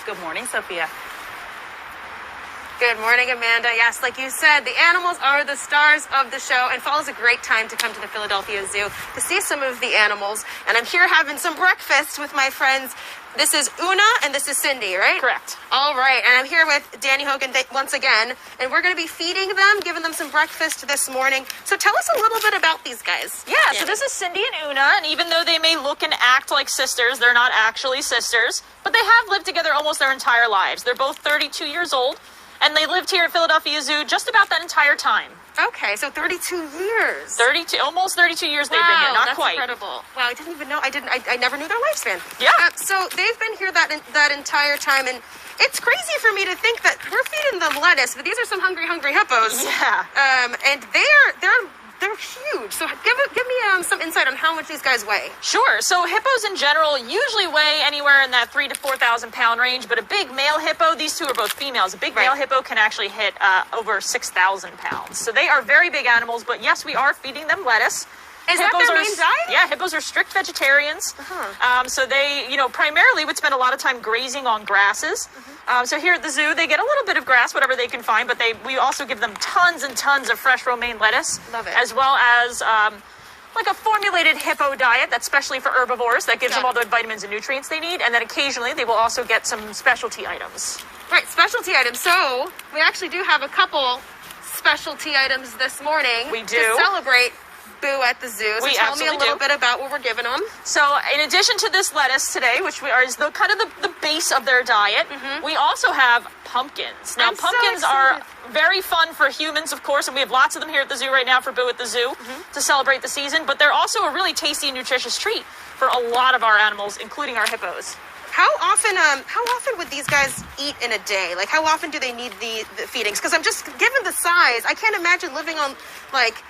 Good morning, Sophia. Good morning, Amanda. Yes, like you said, the animals are the stars of the show, and fall is a great time to come to the Philadelphia Zoo to see some of the animals. And I'm here having some breakfast with my friends. This is Una and this is Cindy, right? Correct. All right, and I'm here with Danny Hogan once again, and we're going to be feeding them, giving them some breakfast this morning. So tell us a little bit about these guys. Yeah, so this is Cindy and Una, and even though they may look and act like sisters, they're not actually sisters, but they have lived together almost their entire lives. They're both 32 years old. And they lived here at Philadelphia Zoo just about that entire time. Okay, so 32 years. Almost 32 years they've been here, not that's quite. Incredible. Wow, I didn't even know. I never knew their lifespan. Yeah. So they've been here that entire time, and it's crazy for me to think that we're feeding them lettuce, but these are some hungry hippos. Yeah. And they're huge. So give me some insight on how much these guys weigh. Sure. So hippos in general usually weigh anywhere in that 3,000 to 4,000 pound range, but a big male hippo, these two are both females, a big male hippo can actually hit over 6,000 pounds. So they are very big animals, but yes, we are feeding them lettuce. Is that their main diet? Yeah, hippos are strict vegetarians. So they, primarily would spend a lot of time grazing on grasses. So here at the zoo, they get a little bit of grass, whatever they can find, but we also give them tons and tons of fresh romaine lettuce. Love it. As well as like a formulated hippo diet that's specially for herbivores that gives them all the vitamins and nutrients they need. And then occasionally they will also get some specialty items. Right, specialty items. So we actually do have a couple specialty items this morning. We do. To celebrate Boo at the zoo. So tell me a little bit about what we're giving them. So in addition to this lettuce today, which is the kind of the base of their diet, we also have pumpkins. Now, pumpkins are very fun for humans, of course, and we have lots of them here at the zoo right now for Boo at the zoo to celebrate the season, but they're also a really tasty and nutritious treat for a lot of our animals, including our hippos. How often would these guys eat in a day? Like, how often do they need the feedings? Because I'm just, given the size, I can't imagine living on, like,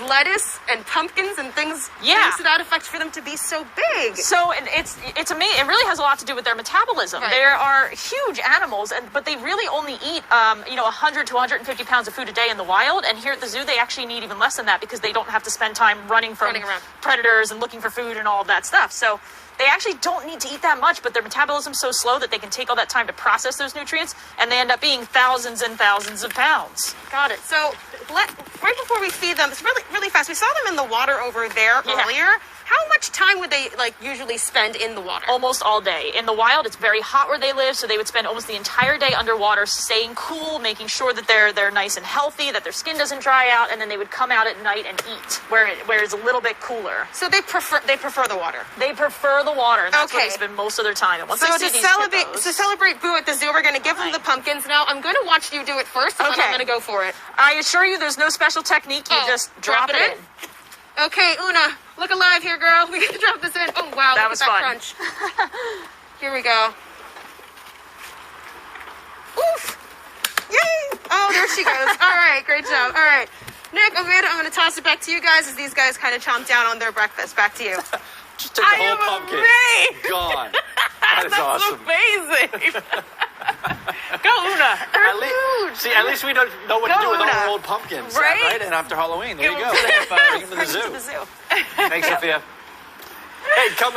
lettuce and pumpkins and things to that effect for them to be so big. So it's amazing. It really has a lot to do with their metabolism. Right. They are huge animals, but they really only eat 100 to 150 pounds of food a day in the wild. And here at the zoo, they actually need even less than that because they don't have to spend time running around predators and looking for food and all of that stuff. So they actually don't need to eat that much, but their metabolism's so slow that they can take all that time to process those nutrients, and they end up being thousands and thousands of pounds. Got it. So right before we feed them, it's really fast. We saw them in the water over there earlier. How much time would they usually spend in the water? Almost all day. In the wild, it's very hot where they live, so they would spend almost the entire day underwater, staying cool, making sure that they're nice and healthy, that their skin doesn't dry out, and then they would come out at night and eat, where it's a little bit cooler. So they prefer the water. They prefer the water, and that's where they spend most of their time. And once to celebrate Boo at the zoo, we're going to give them the pumpkins. Now, I'm going to watch you do it first, and then I'm going to go for it. I assure you, there's no special technique. You just drop it in. Okay, Una, look alive here, girl. We gotta drop this in. Oh, wow, that was fun. Crunch. Here we go. Oof! Yay! Oh, there she goes. All right, great job. All right. Nick, Amanda, I'm gonna toss it back to you guys as these guys kind of chomp down on their breakfast. Back to you. Just took the whole pumpkin. Gone. That is awesome. Amazing. Go, Una. At least we don't know what to do with our old pumpkins. Right? And after Halloween, there you go. Bring them to the zoo. Thanks, Thanks, Sophia. Hey, come